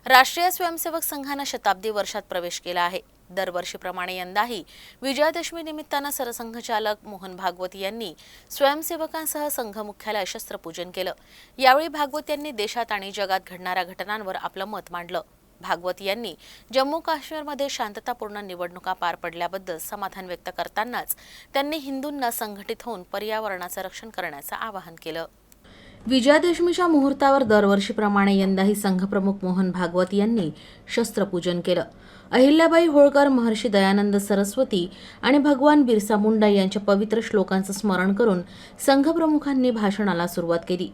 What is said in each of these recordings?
राष्ट्रीय स्वयंसेवक संघानं शताब्दी वर्षात प्रवेश केला आहे। दरवर्षीप्रमाणे यंदाही विजयादशमी निमित्तानं सरसंघचालक मोहन भागवत यांनी स्वयंसेवकांसह संघ मुख्यालय शस्त्रपूजन केलं। यावेळी भागवत यांनी देशात आणि जगात घडणाऱ्या घटनांवर आपलं मत मांडलं। भागवत यांनी जम्मू काश्मीरमध्ये शांततापूर्ण निवडणुका पार पडल्याबद्दल समाधान व्यक्त करतानाच त्यांनी हिंदूंना संघटित होऊन पर्यावरणाचं रक्षण करण्याचं आवाहन केलं। विजयादशमीच्या मुहूर्तावर दरवर्षीप्रमाणे यंदाही संघप्रमुख मोहन भागवत यांनी शस्त्रपूजन केलं। अहिल्याबाई होळकर, महर्षी दयानंद सरस्वती आणि भगवान बिरसा मुंडा यांच्या पवित्र श्लोकांचं स्मरण करून संघप्रमुखांनी भाषणाला सुरुवात केली।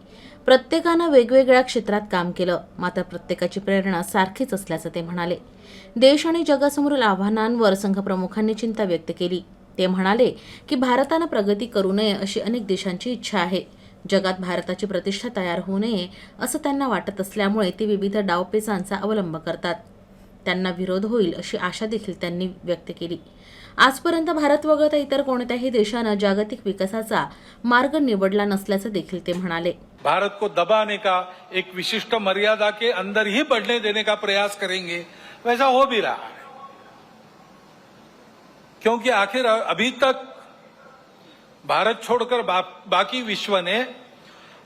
प्रत्येकानं वेगवेगळ्या क्षेत्रात काम केलं, मात्र प्रत्येकाची प्रेरणा सारखीच असल्याचं ते म्हणाले। देश आणि जगासमोरील आव्हानांवर संघप्रमुखांनी चिंता व्यक्त केली। ते म्हणाले की भारतानं प्रगती करू नये अशी अनेक देशांची इच्छा आहे। जगात भारताची प्रतिष्ठा तयार होऊ नये असं त्यांना वाटत असल्यामुळे ते विविध डावपेचांचा अवलंब करतात। त्यांना विरोध होईल अशी आशा देखील त्यांनी व्यक्त केली। आजपर्यंत भारत वगळता इतर कोणत्याही देशानं जागतिक विकासाचा मार्ग निवडला नसल्याचं देखील ते म्हणाले। भारत को दबाने का, एक विशिष्ट मर्यादा के अंदर ही बढ़ने देने का प्रयास करेंगे, वैसा हो भी रहा है। क्योंकि आखिर अभी तक भारत छोड़कर बाकी विश्व ने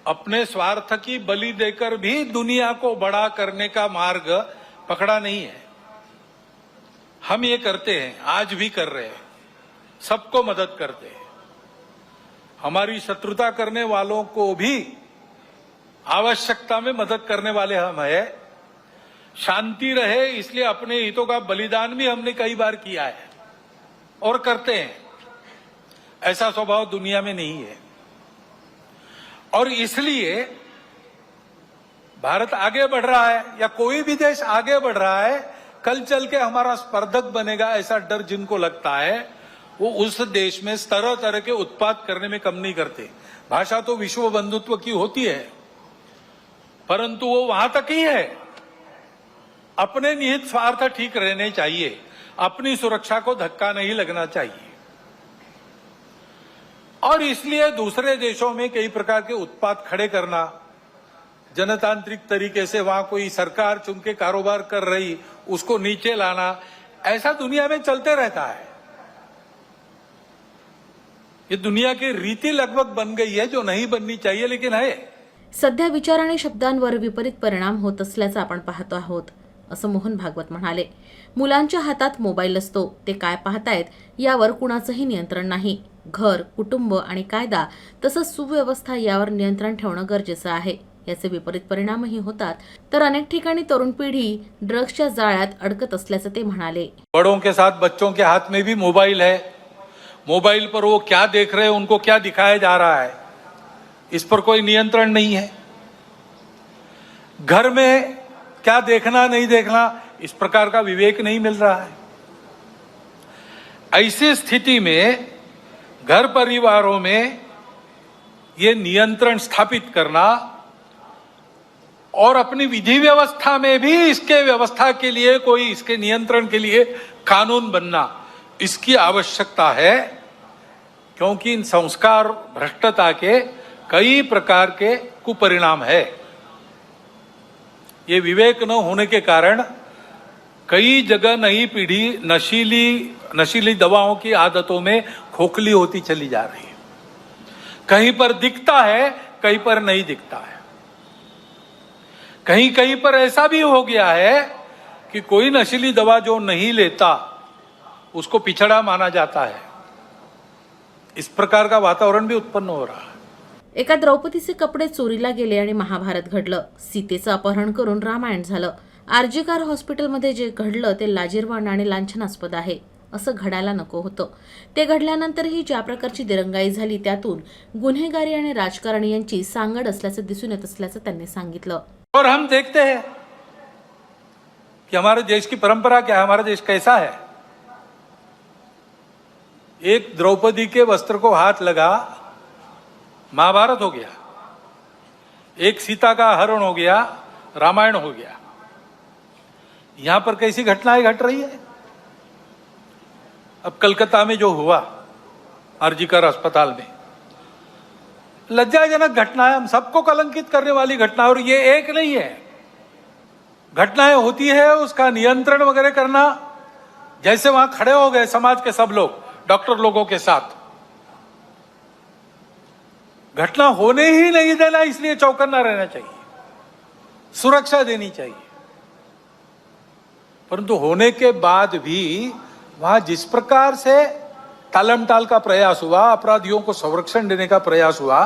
अपने स्वार्थ की बलि देकर भी दुनिया को बड़ा करने का मार्ग पकड़ा नहीं है। हम ये करते हैं, आज भी कर रहे हैं, सबको मदद करते हैं। हमारी शत्रुता करने वालों को भी आवश्यकता में मदद करने वाले हम हैं। शांति रहे इसलिए अपने हितों का बलिदान भी हमने कई बार किया है और करते हैं। ऐसा स्वभाव दुनिया में नहीं है और इसलिए भारत आगे बढ़ रहा है या कोई भी देश आगे बढ़ रहा है, कल चल के हमारा स्पर्धक बनेगा ऐसा डर जिनको लगता है, वो उस देश में तरह तरह के उत्पाद करने में कम नहीं करते। भाषा तो विश्व बंधुत्व की होती है, परंतु वो वहां तक ही है। अपने निहित स्वार्थ ठीक रहने चाहिए, अपनी सुरक्षा को धक्का नहीं लगना चाहिए। और इसलिए दूसरे देशों में कई प्रकार के उत्पाद खड़े करना, जनतांत्रिक तरीके से वहां कोई सरकार चुन के कारोबार कर रही उसको नीचे लाना, ऐसा दुनिया में चलते रहता है। ये दुनिया की रीति लगभग बन गई है, जो नहीं बननी चाहिए लेकिन है। सध्या विचार आणि शब्दांवर विपरीत परिणाम होत असल्याचं आपण पाहतो आहोत, असं मोहन भागवत म्हणाले। मुलांच्या हातात मोबाईल असतो, ते काय पाहतायत यावर कुणाचंही नियंत्रण नाही। घर, कुटुंब आणि कायदा तसंच सुव्यवस्था यावर नियंत्रण ठेवणं गरजेचं आहे। याचे विपरीत परिणामही होतात, तर अनेक ठिकाणी तरुण पिढी ड्रग्सच्या जाळ्यात अडकत असल्याचं ते म्हणाले। बड़ों के साथ बच्चों के हाथ में भी मोबाइल है। मोबाइल पर वो क्या देख रहे हैं, उनको क्या दिखाया जा रहा है, इस पर कोई नियंत्रण नहीं है। घर में क्या देखना नहीं देखना, इस प्रकार का विवेक नहीं मिल रहा है। ऐसी स्थिति में घर परिवारों में ये नियंत्रण स्थापित करना और अपनी विधि व्यवस्था में भी इसके व्यवस्था के लिए कोई इसके नियंत्रण के लिए कानून बनना, इसकी आवश्यकता है। क्योंकि इन संस्कार भ्रष्टता के कई प्रकार के कुपरिणाम है। ये विवेक न होने के कारण कई जगह नई पीढ़ी नशीली दवाओं की आदतों में खोखली होती चली जा रही है। कहीं पर दिखता है, कहीं पर नहीं दिखता है। कहीं कहीं पर ऐसा भी हो गया है कि कोई नशीली दवा जो नहीं लेता उसको पिछड़ा माना जाता है। इस प्रकार का वातावरण भी उत्पन्न हो रहा है। एका द्रौपदीचे कपडे चोरीला गेले आणि महाभारत घडलं। सीतेचं अपहरण करून रामायण झालं। आरजीकर हॉस्पिटलमध्ये जे घडलं ते लाजिरवाण आणि लांछनास्पद आहे, असं घडायला नको होतं। ते घडल्यानंतरही ज्या प्रकारची दिरंगाई झाली त्यातून गुन्हेगारी आणि राजकारणी यांची सांगड असल्याचं दिसून येत असल्याचं त्यांनी सांगितलं। और हम देखते हैं कि हमारे देश की परंपरा क्या है, हमारा देश कैसा है। एक द्रौपदी के वस्त्र को हाथ लगा, महाभारत हो गया। एक सीता का हरण हो गया, रामायण हो गया। यहां पर कैसी घटनाएं घट रही है। अब कलकत्ता में जो हुआ आरजीकर अस्पताल में, लज्जाजनक घटना है, हम सबको कलंकित करने वाली घटना। और ये एक नहीं है, घटनाएं होती है उसका नियंत्रण वगैरह करना, जैसे वहां खड़े हो गए समाज के सब लोग डॉक्टर लोगों के साथ, घटना होने ही नहीं देना, इसलिए चौकन्ना रहना चाहिए, सुरक्षा देनी चाहिए। परंतु होने के बाद भी वहां जिस प्रकार से टालमटाल का प्रयास हुआ, अपराधियों को संरक्षण देने का प्रयास हुआ,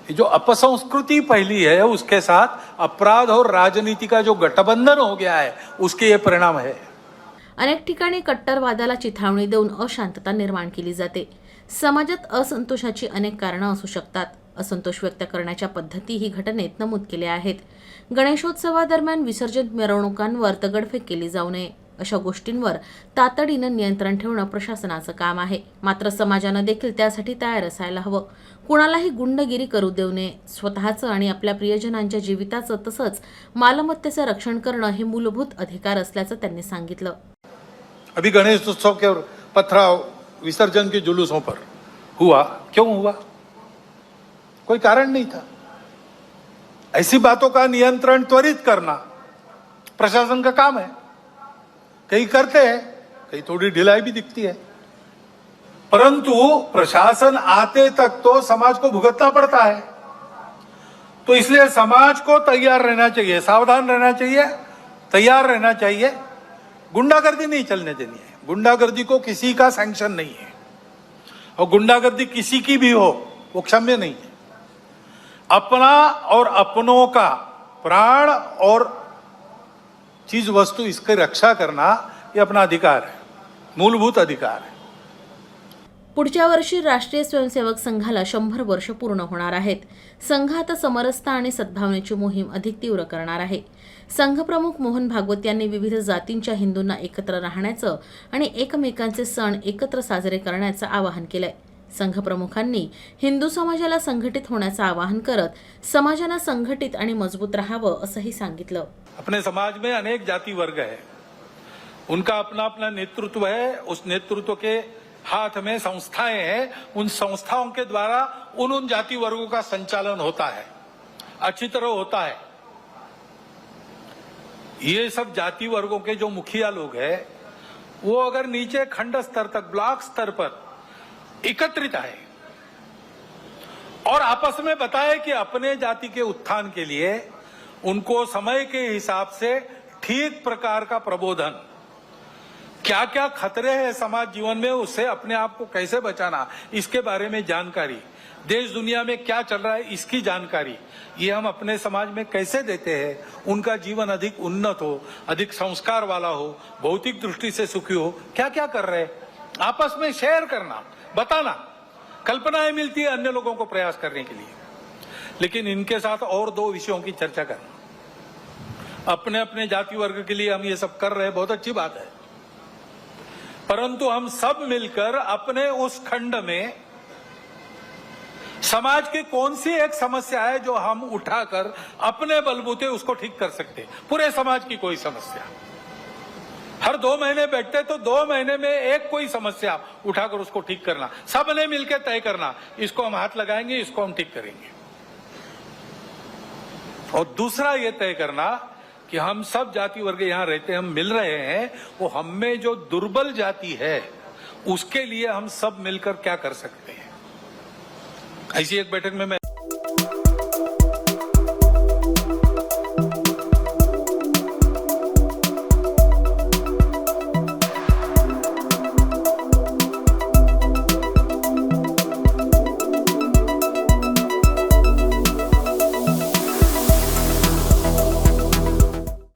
ये जो अपसंस्कृति फैली है उसके साथ अपराध और राजनीति का जो गठबंधन हो गया है उसके ये परिणाम है। अनेक ठिकाणी कट्टरवादाला चिथावणी देऊन अशांतता निर्माण केली जाते। समाजात असंतोषाची अनेक कारणं असू शकतात। असंतोष व्यक्त करण्याच्या पद्धती ही घटनेत नमूद केल्या आहेत। गणेशोत्सवादरम्यान विसर्जन मिरवणुकांवर दगडफेक केली जाऊ नये, अशा गोष्टींवर तातडीनं नियंत्रण ठेवणं प्रशासनाचं काम आहे। मात्र समाजानं देखील त्यासाठी तयार असायला हवं। कुणालाही गुंडगिरी करू देऊ नये। स्वतःचं आणि आपल्या प्रियजनांच्या जीविताचं तसंच मालमत्तेचं रक्षण करणं हे मूलभूत अधिकार असल्याचं त्यांनी सांगितलं। अभी गणेश उत्सव के पथराव विसर्जन के जुलूसों पर हुआ, क्यों हुआ? कोई कारण नहीं था। ऐसी बातों का नियंत्रण त्वरित करना प्रशासन का काम है। कहीं करते हैं, कहीं थोड़ी ढिलाई भी दिखती है, परंतु प्रशासन आते तक तो समाज को भुगतना पड़ता है। तो इसलिए समाज को तैयार रहना चाहिए, सावधान रहना चाहिए, तैयार रहना चाहिए। गुंडागर्दी नहीं चलने देनी है। गुंडागर्दी को किसी का सैंक्शन नहीं है, और गुंडागर्दी किसी की भी हो वो क्षम्य नहीं है। अपना और अपनों का प्राण और चीज वस्तु इसकी रक्षा करना ये अपना अधिकार है, मूलभूत अधिकार है। पुढच्या वर्षी राष्ट्रीय स्वयंसेवक संघाला 100 वर्ष पूर्ण होणार आहेत। संघ आता समरसता आणि सद्भावनेची मोहीम अधिक तीव्र करणार आहे। संघप्रमुख मोहन भागवत यांनी विविध जातींच्या हिंदूंना एकत्र राहण्याचं आणि एकमेकांचे सण एकत्र साजरे करण्याचं आवाहन केलंय। संघप्रमुखांनी हिंदू समाजाला संघटित होण्याचं आवाहन करत समाजानं संघटित आणि मजबूत राहावं असंही सांगितलं। अपने समाज में अनेक जाति वर्ग है, उनका अपना अपना नेतृत्व है। उस नेतृत्व के हाथ में संस्थाएं हैं, उन संस्थाओं के द्वारा उन जाति वर्गों का संचालन होता है, अच्छी तरह होता है। ये सब जाति वर्गों के जो मुखिया लोग हैं वो अगर नीचे खंड स्तर तक, ब्लॉक स्तर पर एकत्रित आए और आपस में बताए कि अपने जाति के उत्थान के लिए उनको समय के हिसाब से ठीक प्रकार का प्रबोधन, क्या क्या खतरे हैं समाज जीवन में, उससे अपने आप को कैसे बचाना, इसके बारे में जानकारी, देश दुनिया में क्या चल रहा है इसकी जानकारी, ये हम अपने समाज में कैसे देते हैं, उनका जीवन अधिक उन्नत हो, अधिक संस्कार वाला हो, भौतिक दृष्टि से सुखी हो, क्या क्या कर रहे हैं आपस में शेयर करना, बताना। कल्पनाएं मिलती है अन्य लोगों को प्रयास करने के लिए, लेकिन इनके साथ और 2 विषयों की चर्चा करना। अपने अपने जाति वर्ग के लिए हम ये सब कर रहे हैं, बहुत अच्छी बात है, परंतु हम सब मिलकर अपने उस खंड में समाज की कौन सी एक समस्या है जो हम उठाकर अपने बलबूते उसको ठीक कर सकते हैं। पूरे समाज की कोई समस्या, हर 2 महीने बैठते तो 2 महीने में एक कोई समस्या उठाकर उसको ठीक करना, सबने मिलकर तय करना, इसको हम हाथ लगाएंगे, इसको हम ठीक करेंगे। और दूसरा ये तय करना कि हम सब जाति वर्ग यहाँ रहते हैं, हम मिल रहे हैं, वो हम में जो दुर्बल जाति है उसके लिए हम सब मिलकर क्या कर सकते हैं। ऐसी एक बैठक में मैं